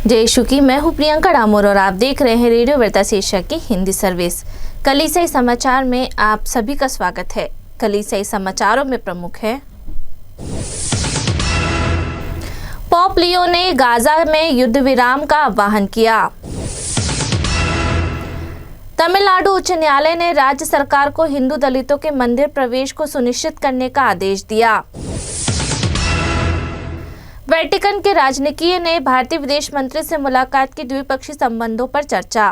जय यीशु की। मैं हूँ प्रियंका डामोर और आप देख रहे हैं रेडियो वार्ता शीर्षक की हिंदी सर्विस। कलीसियाई समाचार में आप सभी का स्वागत है। कलीसियाई समाचारों में प्रमुख है, पोप लियो ने गाजा में युद्ध विराम का आह्वान किया। तमिलनाडु उच्च न्यायालय ने राज्य सरकार को हिंदू दलितों के मंदिर प्रवेश को सुनिश्चित करने का आदेश दिया। वेटिकन के राजनयिक ने भारतीय विदेश मंत्री से मुलाकात की, द्विपक्षीय संबंधों पर चर्चा।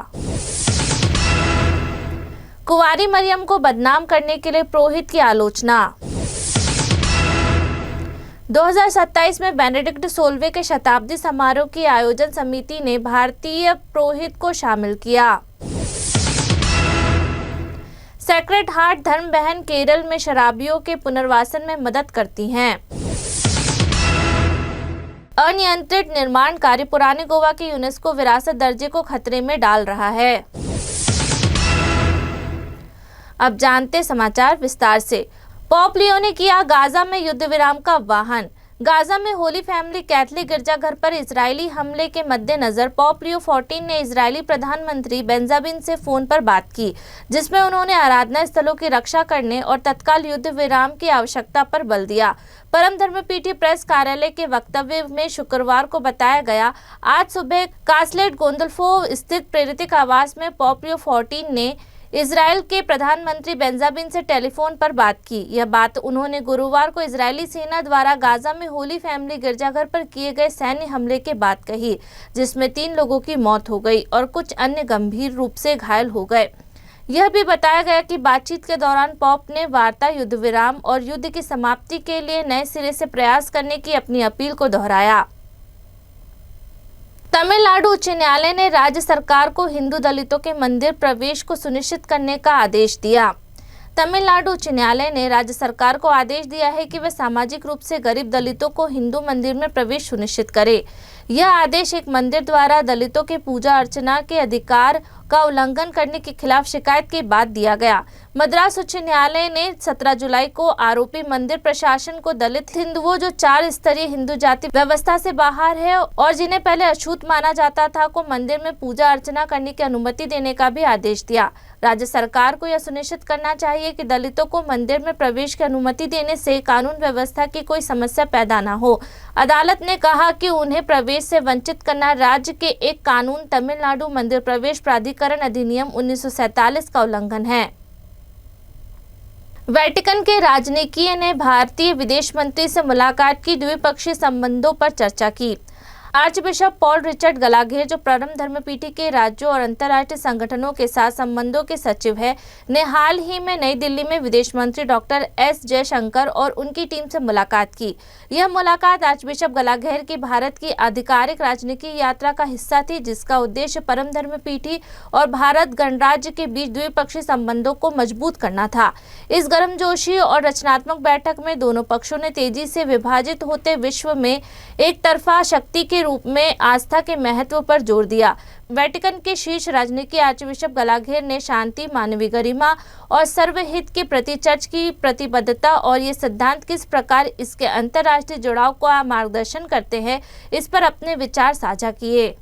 कुंवारी मरियम को बदनाम करने के लिए पुरोहित की आलोचना। 2027 में बेनेडिक्ट 16वें के शताब्दी समारोह की आयोजन समिति ने भारतीय पुरोहित को शामिल किया। सेक्रेड हार्ट धर्म बहन केरल में शराबियों के पुनर्वासन में मदद करती हैं। अनियंत्रित निर्माण कार्य पुराने गोवा के यूनेस्को विरासत दर्जे को खतरे में डाल रहा है। अब जानते समाचार विस्तार से। पोप लियो ने किया गाजा में युद्ध विराम का आह्वान। गाजा में होली फैमिली कैथलिक गिरजाघर पर इजरायली हमले के मद्देनजर पोप लियो 14 ने इजरायली प्रधानमंत्री बेंजामिन से फोन पर बात की, जिसमें उन्होंने आराधना स्थलों की रक्षा करने और तत्काल युद्ध विराम की आवश्यकता पर बल दिया। परम धर्मपीठी प्रेस कार्यालय के वक्तव्य में शुक्रवार को बताया गया, आज सुबह कासलेट गोंदल्फो स्थित प्रेरित आवास में पोप लियो 14 ने इजराइल के प्रधानमंत्री बेंजामिन से टेलीफोन पर बात की। यह बात उन्होंने गुरुवार को इजरायली सेना द्वारा गाजा में होली फैमिली गिरजाघर पर किए गए सैन्य हमले के बाद कही, जिसमें 3 लोगों की मौत हो गई और कुछ अन्य गंभीर रूप से घायल हो गए। यह भी बताया गया कि बातचीत के दौरान पोप ने वार्ता, युद्ध विराम और युद्ध की समाप्ति के लिए नए सिरे से प्रयास करने की अपनी अपील को दोहराया। तमिलनाडु उच्च न्यायालय ने राज्य सरकार को हिंदू दलितों के मंदिर प्रवेश को सुनिश्चित करने का आदेश दिया। तमिलनाडु उच्च न्यायालय ने राज्य सरकार को आदेश दिया है कि वे सामाजिक रूप से गरीब दलितों को हिंदू मंदिर में प्रवेश सुनिश्चित करे। यह आदेश एक मंदिर द्वारा दलितों के पूजा अर्चना के अधिकार का उल्लंघन करने के खिलाफ शिकायत के बाद दिया गया। मद्रास उच्च न्यायालय ने 17 जुलाई को आरोपी मंदिर प्रशासन को दलित हिंदुओं जो 4 स्तरीय हिंदू जाति व्यवस्था से बाहर है और जिन्हें पहले अछूत माना जाता था को मंदिर में पूजा अर्चना करने की अनुमति देने का भी आदेश दिया। राज्य सरकार को यह सुनिश्चित करना चाहिए कि दलितों को मंदिर में प्रवेश की अनुमति देने से कानून व्यवस्था की कोई समस्या पैदा न हो। अदालत ने कहा कि उन्हें प्रवेश से वंचित करना राज्य के एक कानून तमिलनाडु मंदिर प्रवेश प्राधिकरण अधिनियम 1947 का उल्लंघन है। वेटिकन के राजनयिक ने भारतीय विदेश मंत्री से मुलाकात की, द्विपक्षीय संबंधों पर चर्चा की। आर्चबिशप पॉल रिचर्ड गलाघेर, जो परम धर्मपीठी के राज्यों और अंतर्राष्ट्रीय संगठनों के साथ संबंधों के सचिव है, ने हाल ही में नई दिल्ली में विदेश मंत्री डॉक्टर एस जयशंकर और उनकी टीम से मुलाकात की। यह मुलाकात आर्चबिशप गलाघेर की भारत की आधिकारिक राजनीतिक यात्रा का हिस्सा थी, जिसका उद्देश्य परम धर्मपीठी और भारत गणराज्य के बीच द्विपक्षीय संबंधों को मजबूत करना था। इस गर्मजोशी और रचनात्मक बैठक में दोनों पक्षों ने तेजी से विभाजित होते विश्व में एक तरफा शक्ति के रूप में आस्था के महत्व पर जोर दिया। वेटिकन के शीर्ष राजनयिक आर्चबिशप गलाघेर ने शांति, मानवीय गरिमा और सर्वहित के प्रति चर्च की प्रतिबद्धता और ये सिद्धांत किस प्रकार इसके अंतर्राष्ट्रीय जुड़ाव को मार्गदर्शन करते हैं, इस पर अपने विचार साझा किए।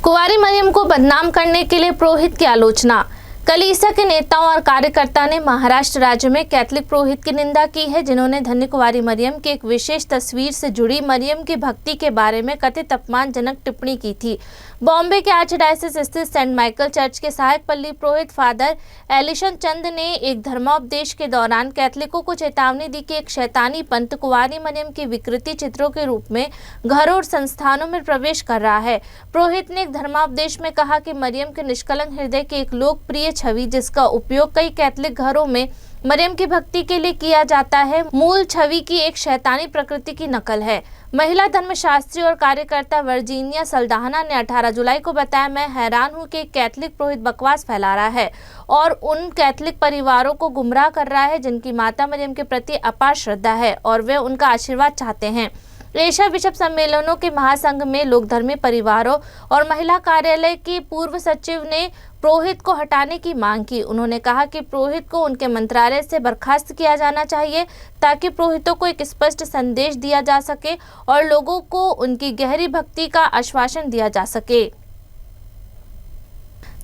कुंवारी मरियम को बदनाम करने के लिए पुरोहित की आलोचना। कलीसिया के नेताओं और कार्यकर्ता ने महाराष्ट्र राज्य में कैथलिक पुरोहित की निंदा की है, जिन्होंने धन्य कुंवारी मरियम की एक विशेष तस्वीर से जुड़ी मरियम की भक्ति के बारे में कथित अपमानजनक टिप्पणी की थी। बॉम्बे के आर्चडायसिस स्थित सेंट माइकल चर्च के सहायक पल्ली पुरोहित फादर एलिशन चंद ने एक धर्मोपदेश के दौरान कैथलिकों को चेतावनी दी कि एक शैतानी पंथ कुंवारी मरियम की विकृति चित्रों के रूप में घरों और संस्थानों में प्रवेश कर रहा है। पुरोहित ने एक धर्मोपदेश में कहा कि मरियम के निष्कलंक हृदय की एक लोकप्रिय छवि, जिसका उपयोग कई कैथलिक घरों में मरियम की भक्ति के लिए किया जाता है, मूल छवि की एक शैतानी प्रकृति की नकल है। महिला धर्मशास्त्री और कार्यकर्ता वर्जीनिया सल्दाना ने 18 जुलाई को बताया, मैं हैरान हूं कि कैथलिक पुरोहित बकवास फैला रहा है और उन कैथलिक परिवारों को गुमराह कर रहा है जिनकी माता मरियम के प्रति अपार श्रद्धा है और वे उनका आशीर्वाद चाहते हैं। एशिया बिशप सम्मेलनों के महासंघ में लोकधर्मी परिवारों और महिला कार्यालय की पूर्व सचिव ने पुरोहित को हटाने की मांग की। उन्होंने कहा कि पुरोहित को उनके मंत्रालय से बर्खास्त किया जाना चाहिए ताकि पुरोहितों को एक स्पष्ट संदेश दिया जा सके और लोगों को उनकी गहरी भक्ति का आश्वासन दिया जा सके।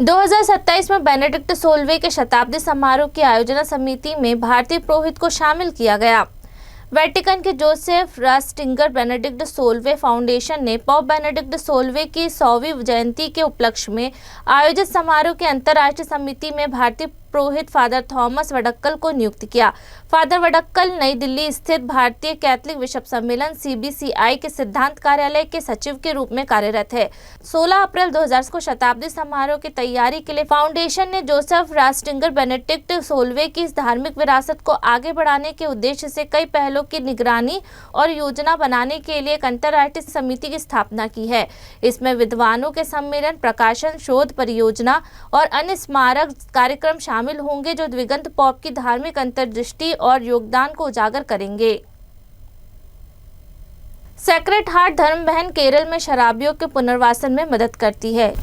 2027 में बेनेडिक्ट 16वें के शताब्दी समारोह की आयोजना समिति में भारतीय पुरोहित को शामिल किया गया। वेटिकन के जोसेफ रास्टिंगर बेनेडिक्ट 16वें फाउंडेशन ने पॉप बेनेडिक्ट 16वें की 100वीं जयंती के उपलक्ष्य में आयोजित समारोह की अंतर्राष्ट्रीय समिति में भारतीय पुरोहित फादर थॉमस वडक्कल को नियुक्त किया। फादर वडक्कल नई दिल्ली स्थित भारतीय कैथलिक बिशप सम्मेलन CBCI के सिद्धांत कार्यालय के सचिव के रूप में कार्यरत है। 16 अप्रैल 2000 को शताब्दी समारोह की तैयारी के लिए फाउंडेशन ने जोसेफ रास्टिंगर बेनेडिक्ट 16वें की इस धार्मिक विरासत को आगे बढ़ाने के उद्देश्य से कई पहलों की निगरानी और योजना बनाने के लिए एक अंतर्राष्ट्रीय समिति की स्थापना की है। इसमें विद्वानों के सम्मेलन, प्रकाशन, शोध परियोजना और अन्य स्मारक कार्यक्रम शामिल होंगे जो द्विगंत पॉप की धार्मिक अंतर्दृष्टि और योगदान को उजागर करेंगे। सेक्रेड हार्ट धर्म बहन केरल में शराबियों के पुनर्वासन में मदद करती है।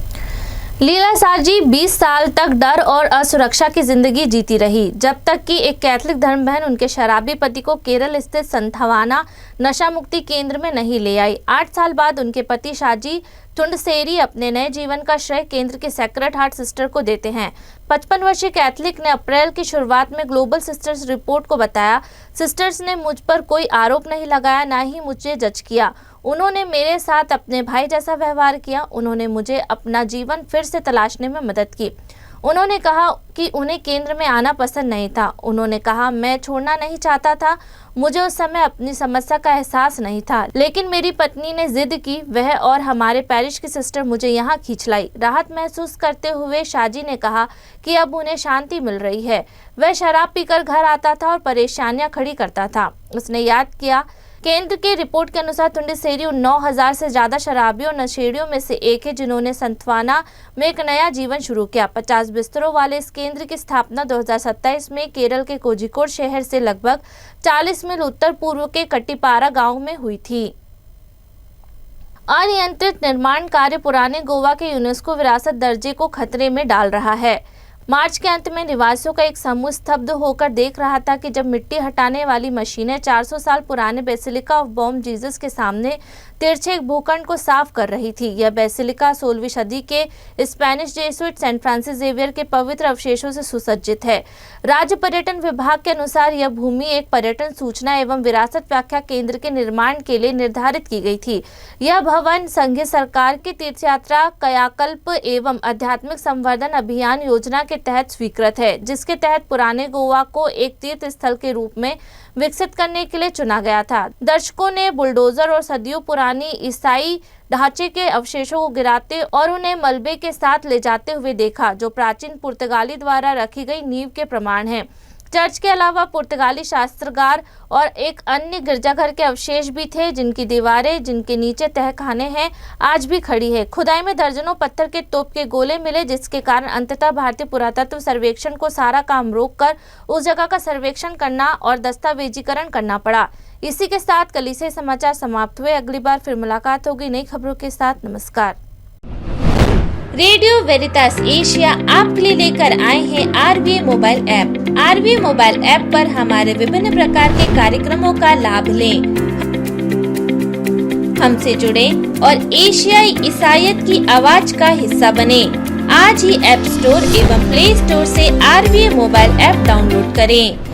लीला साजी 20 साल तक डर और असुरक्षा की जिंदगी जीती रही, जब तक कि एक कैथलिक धर्म बहन उनके शराबी पति को केरल स्थित संथवाना नशा मुक्ति केंद्र में नहीं ले आई। 8 साल बाद उनके पति शाजी तुंडसेरी अपने नए जीवन का श्रेय केंद्र के सेक्रेड हार्ट सिस्टर को देते हैं। 55 वर्षीय कैथलिक ने अप्रैल की शुरुआत में ग्लोबल सिस्टर्स रिपोर्ट को बताया, सिस्टर्स ने मुझ पर कोई आरोप नहीं लगाया, ना ही मुझे जज किया। उन्होंने मेरे साथ अपने भाई जैसा व्यवहार किया। उन्होंने मुझे अपना जीवन फिर से तलाशने में मदद की। उन्होंने कहा कि उन्हें केंद्र में आना पसंद नहीं था। उन्होंने कहा, मैं छोड़ना नहीं चाहता था। मुझे उस समय अपनी समस्या का एहसास नहीं था, लेकिन मेरी पत्नी ने जिद की। वह और हमारे पैरिश की सिस्टर मुझे यहाँ खींच लाई। राहत महसूस करते हुए शाजी ने कहा कि अब उन्हें शांति मिल रही है। वह शराब पीकर घर आता था और परेशानियां खड़ी करता था। उसने याद किया, केंद्र की रिपोर्ट के अनुसार तुंडसेरी उन 9000 से ज्यादा शराबियों और नशेड़ियों में से एक है जिन्होंने संथवाना में एक नया जीवन शुरू किया। 50 बिस्तरों वाले इस केंद्र की स्थापना 2027 में केरल के कोझिकोड शहर से लगभग 40 मील उत्तर पूर्व के कट्टीपारा गांव में हुई थी। अनियंत्रित निर्माण कार्य पुराने गोवा के यूनेस्को विरासत दर्जे को खतरे में डाल रहा है। मार्च के अंत में निवासियों का एक समूह स्तब्ध होकर देख रहा था कि जब मिट्टी हटाने वाली मशीनें 400 साल पुराने बेसिलिका ऑफ बॉम जीसस के सामने तिरछे एक भूखंड को साफ कर रही थी। यह बेसिलिका 16वीं सदी के Spanish Jesuit saint Francis Xavier के पवित्र अवशेषों से सुसज्जित है। राज्य पर्यटन विभाग के अनुसार यह भूमि एक पर्यटन सूचना एवं विरासत व्याख्या केंद्र के निर्माण के लिए निर्धारित की गई थी। यह भवन संघीय सरकार की तीर्थयात्रा कायाकल्प एवं आध्यात्मिक संवर्धन अभियान योजना के तहत स्वीकृत है, जिसके तहत पुराने गोवा को एक तीर्थ स्थल के रूप में विकसित करने के लिए चुना गया था। दर्शकों ने बुलडोजर और सदियों पुरानी ईसाई ढांचे के अवशेषों को गिराते और उन्हें मलबे के साथ ले जाते हुए देखा, जो प्राचीन पुर्तगाली द्वारा रखी गई नींव के प्रमाण हैं। चर्च के अलावा पुर्तगाली शास्त्रागार और एक अन्य गिरजाघर के अवशेष भी थे, जिनकी दीवारें, जिनके नीचे तहखाने हैं, आज भी खड़ी है। खुदाई में दर्जनों पत्थर के तोप के गोले मिले, जिसके कारण अंततः भारतीय पुरातत्व सर्वेक्षण को सारा काम रोककर उस जगह का सर्वेक्षण करना और दस्तावेजीकरण करना पड़ा। इसी के साथ कलीसिया समाचार समाप्त हुए। अगली बार फिर मुलाकात होगी नई खबरों के साथ। नमस्कार। रेडियो वेरितास एशिया आपके लिए लेकर आए हैं RVA mobile app. RVA mobile app पर हमारे विभिन्न प्रकार के कार्यक्रमों का लाभ लें, हमसे जुड़े और एशियाई ईसाईयत की आवाज का हिस्सा बने। आज ही ऐप स्टोर एवं प्ले स्टोर से RVA मोबाइल ऐप डाउनलोड करें।